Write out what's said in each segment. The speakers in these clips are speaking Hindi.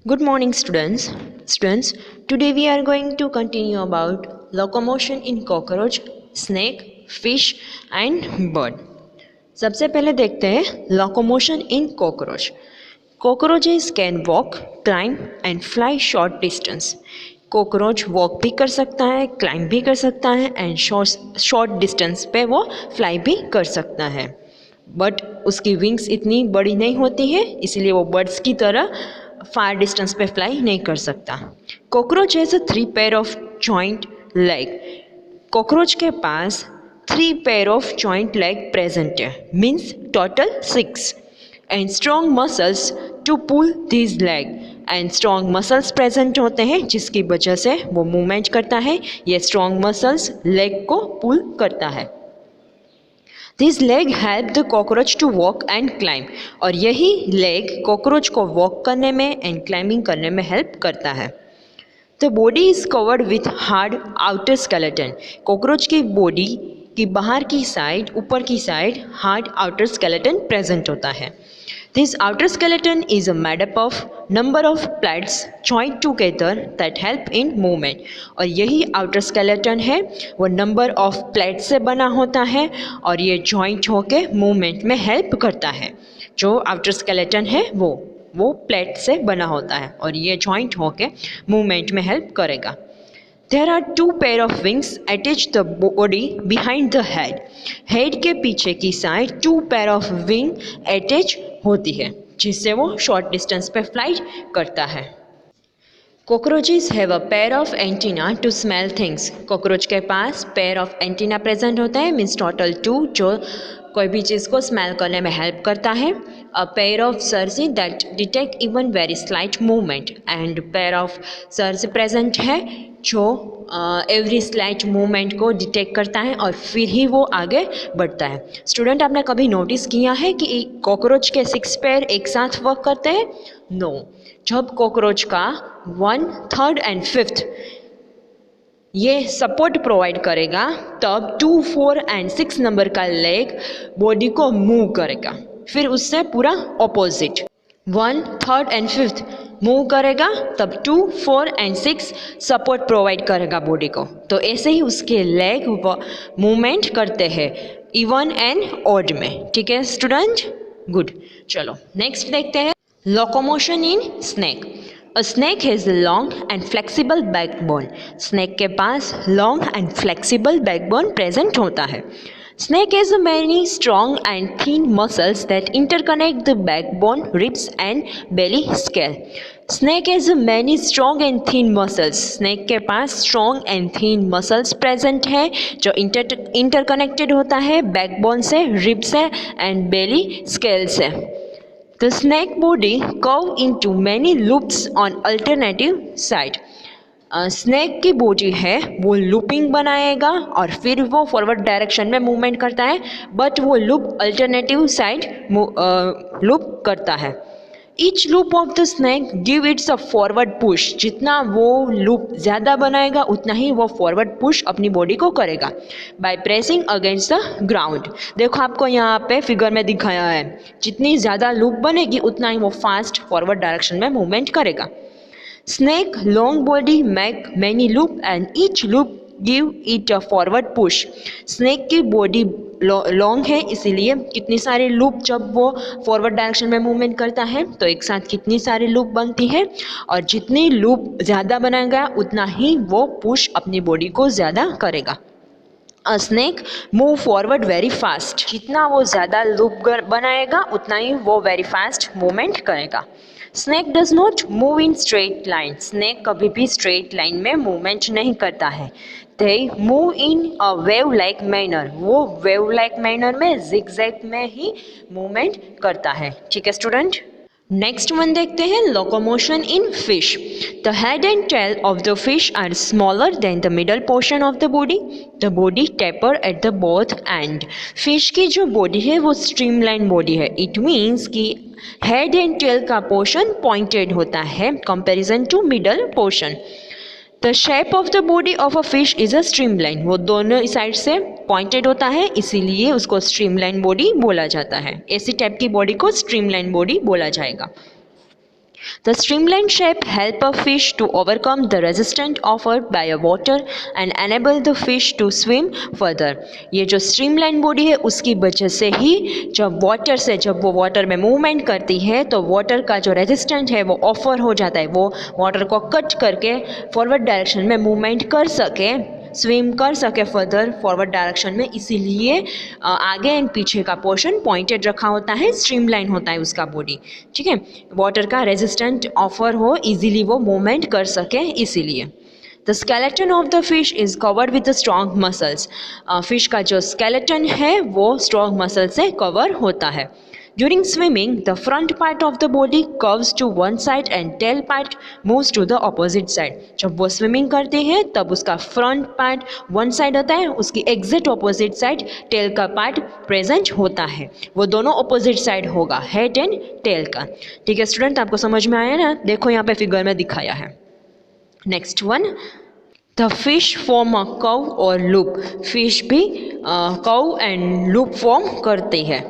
Good morning, students. Students, today we are going to continue about locomotion in cockroach, snake, fish and bird. सबसे पहले देखते हैं locomotion in cockroach. Cockroaches can walk, climb and fly short distance. Cockroach walk भी कर सकता है, क्लाइंब भी कर सकता है एंड शॉर्ट डिस्टेंस पे वो फ्लाई भी कर सकता है. बट उसकी विंग्स इतनी बड़ी नहीं होती है, इसीलिए वो बर्ड्स की तरह फार डिस्टेंस पे फ्लाई नहीं कर सकता. Cockroach has 3 pair of joint leg. Cockroach के पास 3 pair of joint leg present है, means total 6. And strong muscles to pull this leg. And strong muscles present होते हैं जिसकी वजह से वो मूवमेंट करता है. ये स्ट्रॉन्ग मसल्स लेग को पुल करता है. This leg help the cockroach to walk and climb. और यही लेग कॉकरोच को वॉक करने में एंड क्लाइंबिंग करने में हेल्प करता है. The body is covered with hard outer skeleton. Cockroach की बॉडी की बाहर की साइड, ऊपर की side hard outer skeleton present होता है. This outer skeleton is made up of number of plates joined together that help in movement. और यही outer skeleton है वो number of plates से बना होता है और ये joint होके movement में help करता है. जो outer skeleton है वो plate से बना होता है और ये joint होके movement में help करेगा. There are 2 pair of wings attach the body behind the head. Head के पीछे की side 2 pair of wing attach होती है जिससे वो शॉर्ट डिस्टेंस पे फ्लाइट करता है. Cockroaches have a pair of antenna to smell things. Cockroach के पास पेयर ऑफ एंटीना प्रेजेंट होता है, मीन्स टोटल 2, जो कोई भी चीज़ को स्मेल करने में हेल्प करता है. अ pair of Cersei that detect even very slight movement. And pair of Cersei present है जो एवरी स्लाइट मूवमेंट को डिटेक्ट करता है और फिर ही वो आगे बढ़ता है. स्टूडेंट, आपने कभी नोटिस किया है कि कॉकरोच के 6 पेयर एक साथ वर्क करते हैं? नो. जब कॉकरोच का 1, 3rd एंड 5th ये सपोर्ट प्रोवाइड करेगा तब 2, 4 एंड 6 नंबर का लेग बॉडी को मूव करेगा. फिर उससे पूरा opposite 1, 3rd and 5th move करेगा तब 2, 4 एंड 6 सपोर्ट प्रोवाइड करेगा बॉडी को. तो ऐसे ही उसके लेग मूवमेंट करते हैं इवन एंड ऑड में. ठीक है स्टूडेंट, गुड. चलो नेक्स्ट देखते हैं locomotion in snake. A snake has a long and flexible backbone. Snake के पास long and flexible backbone present होता है. Snake has many strong and thin muscles that interconnect the backbone, ribs and belly scale. Snake has many strong and thin muscles. Snake के पास strong and thin muscles present है जो interconnected होता है backbone से, rib से and belly scale से. The snake body curve into many loops on alternative side. Snake की बॉडी है वो लूपिंग बनाएगा और फिर वो फॉरवर्ड डायरेक्शन में मूवमेंट करता है, बट वो लूप अल्टरनेटिव साइड लूप करता है. Each loop of the snake give it's a forward push. जितना वो लूप ज़्यादा बनाएगा उतना ही वो फॉरवर्ड पुश अपनी बॉडी को करेगा by pressing against the ground. देखो आपको यहाँ पे फिगर में दिखाया है, जितनी ज़्यादा लूप बनेगी उतना ही वो फास्ट फॉरवर्ड डायरेक्शन में मूवमेंट करेगा. Snake long body make many loop and each loop give it a forward push. Snake की बॉडी लॉन्ग है इसीलिए कितनी सारी लूप जब वो फॉरवर्ड डायरेक्शन में मूवमेंट करता है तो एक साथ कितनी सारी लूप बनती है और जितनी लूप ज़्यादा बनाएगा उतना ही वो पुश अपनी बॉडी को ज़्यादा करेगा. A snake move forward very fast. जितना वो ज़्यादा लूप बनाएगा उतना ही वो वेरी फास्ट मूवमेंट करेगा. Snake does not move in straight line. Snake कभी भी स्ट्रेट लाइन में मूवमेंट नहीं करता है. They move in a wave like manner. वो वेव लाइक मैनर में जिगजैग में ही मूवमेंट करता है. ठीक है स्टूडेंट, नेक्स्ट वन देखते हैं locomotion in fish. The head and tail of the fish are smaller than the middle portion of the body. The body taper at the both end. Fish की जो बॉडी है वो स्ट्रीमलाइन बॉडी है. इट मीन्स कि हेड एंड टेल का पोर्शन पॉइंटेड होता है comparison to middle portion. The shape of the body of a fish is a streamline. वो दोनों साइड से पॉइंटेड होता है इसीलिए उसको स्ट्रीमलाइन बॉडी बोला जाता है. ऐसी टाइप की बॉडी को स्ट्रीमलाइन बॉडी बोला जाएगा. The streamlined shape help a fish to overcome the resistance offered by a water and enable the fish to swim further. ये जो streamlined body है उसकी वजह से ही जब वो वाटर में मूवमेंट करती है तो वाटर का जो रेजिस्टेंस है वो ऑफर हो जाता है, वो वाटर को कट करके फॉरवर्ड डायरेक्शन में मूवमेंट कर सके, स्विम कर सके फर्दर फॉरवर्ड डायरेक्शन में। इसीलिए आगे एंड पीछे का पोर्शन पॉइंटेड रखा होता है, स्ट्रीमलाइन होता है उसका बॉडी, ठीक है, वाटर का रेजिस्टेंट ऑफर हो, इजीली वो मूवमेंट कर सके इसीलिए। The skeleton of the fish is covered with the strong muscles. Fish का जो स्केलेटन है वो स्ट्रॉन्ग मसल से कवर होता है। During swimming, the front part of the body curves to one side and tail part moves to the opposite side. जब वो स्विमिंग करते हैं तब उसका फ्रंट पार्ट वन साइड होता है, उसकी एग्जैक्ट ऑपोजिट साइड टेल का पार्ट प्रेजेंट होता है, वो दोनों ऑपोजिट साइड होगा हेड एंड टेल का। ठीक है स्टूडेंट, आपको समझ में आया ना? देखो यहाँ पे फिगर में दिखाया है। Next one, the fish form a curve और लूप। फिश भी कर्व एंड लूप फॉर्म करती है।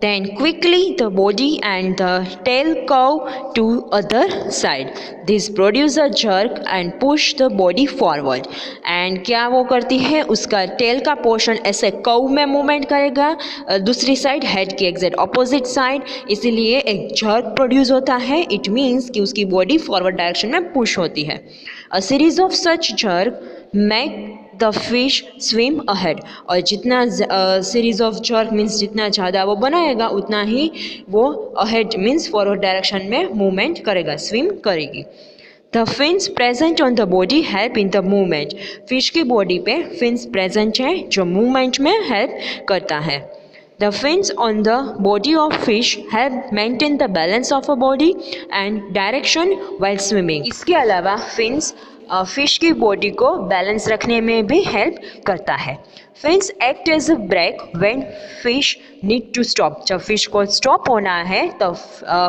Then quickly the body and the tail curve to other side. This produce a jerk and push the body forward. And क्या वो करती है, उसका टेल का पोर्शन ऐसे कर्व में मूवमेंट करेगा दूसरी साइड हेड की एग्जैक्ट ऑपोजिट साइड, इसीलिए एक जर्क प्रोड्यूस होता है। इट मीन्स कि उसकी बॉडी फॉरवर्ड डायरेक्शन में पुश होती है। A series of such jerk make the fish swim ahead. और जितना सीरीज ऑफ जर्क मीन्स जितना ज़्यादा वो बनाएगा उतना ही वो अहेड मीन्स फॉरवर्ड डायरेक्शन में मूवमेंट करेगा, स्विम करेगी। The fins present on the body help in the movement. Fish की बॉडी पे फिन्स प्रेजेंट है जो मूवमेंट में हेल्प करता है। The fins on the body of fish help maintain the balance of a body and direction while swimming. इसके अलावा fins फिश की बॉडी को बैलेंस रखने में भी हेल्प करता है। Fins act as a brake when fish need to stop. जब फिश को स्टॉप होना है तो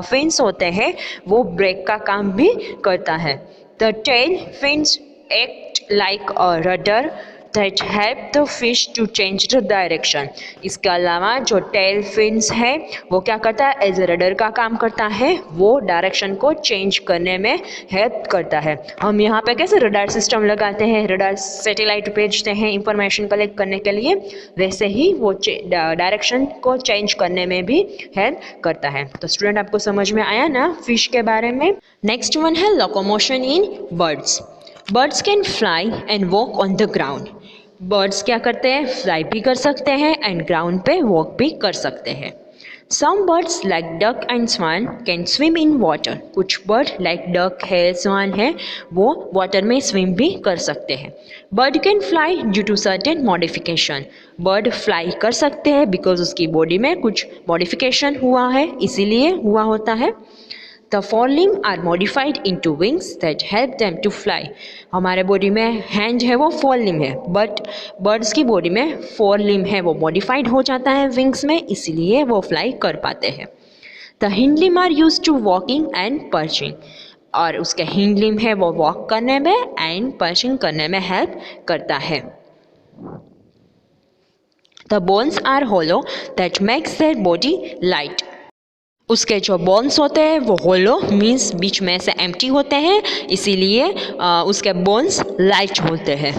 फिन्स होते हैं वो ब्रेक का काम भी करता है। The tail fins act like a rudder that help the fish to change the direction. इसके अलावा जो टेल फिन्स है वो क्या करता है, एज ए रडर का काम करता है, वो डायरेक्शन को चेंज करने में हेल्प करता है। हम यहाँ पे कैसे रडार सिस्टम लगाते हैं, रडार सैटेलाइट भेजते हैं इंफॉर्मेशन कलेक्ट करने के लिए, वैसे ही वो डायरेक्शन को चेंज करने में भी हेल्प करता है। तो स्टूडेंट आपको समझ में आया ना फिश के बारे में। नेक्स्ट वन है locomotion in birds. Birds can fly and walk on the ground. Birds क्या करते हैं, फ्लाई भी कर सकते हैं एंड ग्राउंड पे वॉक भी कर सकते हैं। Some birds like duck and swan can swim in water. कुछ बर्ड लाइक डक है, स्वान है, वो वाटर में स्विम भी कर सकते हैं। Bird can fly due to certain modification. Bird fly कर सकते हैं बिकॉज उसकी बॉडी में कुछ मॉडिफिकेशन हुआ है, इसीलिए हुआ होता है। The forelimbs are modified into wings that help them to fly. हमारे बॉडी में हैंड है वो फोरलिम्ब है, बट बर्ड्स की बॉडी में फोरलिम्ब है वो मॉडिफाइड हो जाता है विंग्स में, इसीलिए वो फ्लाई कर पाते हैं। The hind limb are used to walking and perching. और उसके हिंड लिम्ब है वो वॉक करने में एंड पर्चिंग करने में हेल्प करता है। The bones are hollow that makes their body light. उसके जो बोन्स होते हैं वो होलो मीन्स बीच में से एम्प्टी होते हैं, इसीलिए उसके बोन्स लाइट होते हैं।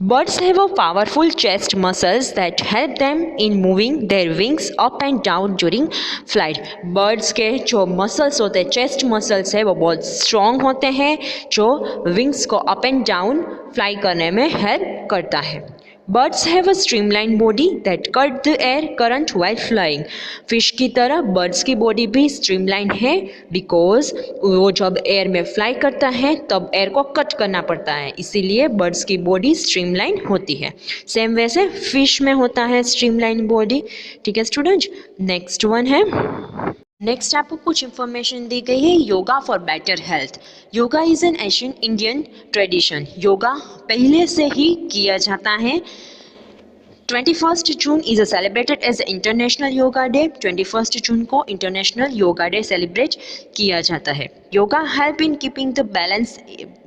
Birds have a powerful chest muscles that help them in moving their wings up and down during flight. Birds के जो मसल्स होते हैं, चेस्ट मसल्स है वो बहुत स्ट्रॉन्ग होते हैं, जो विंग्स को अप एंड डाउन फ्लाई करने में हेल्प करता है। Birds have a streamlined body that cut the air current while flying. Fish की तरह बर्ड्स की बॉडी भी स्ट्रीमलाइन है बिकॉज वो जब एयर में फ्लाई करता है तब एयर को कट करना पड़ता है, इसीलिए बर्ड्स की बॉडी स्ट्रीमलाइन होती है। सेम वैसे फिश में होता है स्ट्रीमलाइन बॉडी। ठीक है स्टूडेंट्स, नेक्स्ट वन है। नेक्स्ट आपको कुछ इंफॉर्मेशन दी गई है yoga for better health. Yoga is an ancient Indian tradition. Yoga पहले से ही किया जाता है। 21 June is celebrated as international yoga day. 21 जून को इंटरनेशनल योगा डे सेलिब्रेट किया जाता है। Yoga help in keeping the balance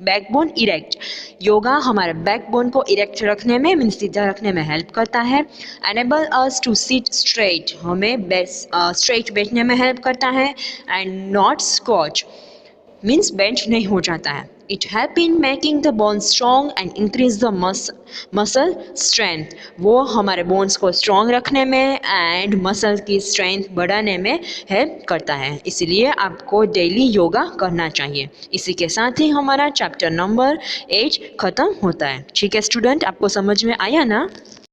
backbone erect. Yoga हमारे बैकबोन को इरेक्ट रखने में मीन्स सीधा रखने में हेल्प करता है। Enable us to sit straight, हमें स्ट्रेट बैठने में हेल्प करता है and not squash. Means bend नहीं हो जाता है। It help in making the bone strong and increase the muscle strength, वो हमारे बोन्स को स्ट्रॉन्ग रखने में एंड मसल की स्ट्रेंथ बढ़ाने में हेल्प करता है, इसीलिए आपको डेली योगा करना चाहिए। इसी के साथ ही हमारा चैप्टर नंबर 8 ख़त्म होता है। ठीक है स्टूडेंट, आपको समझ में आया ना?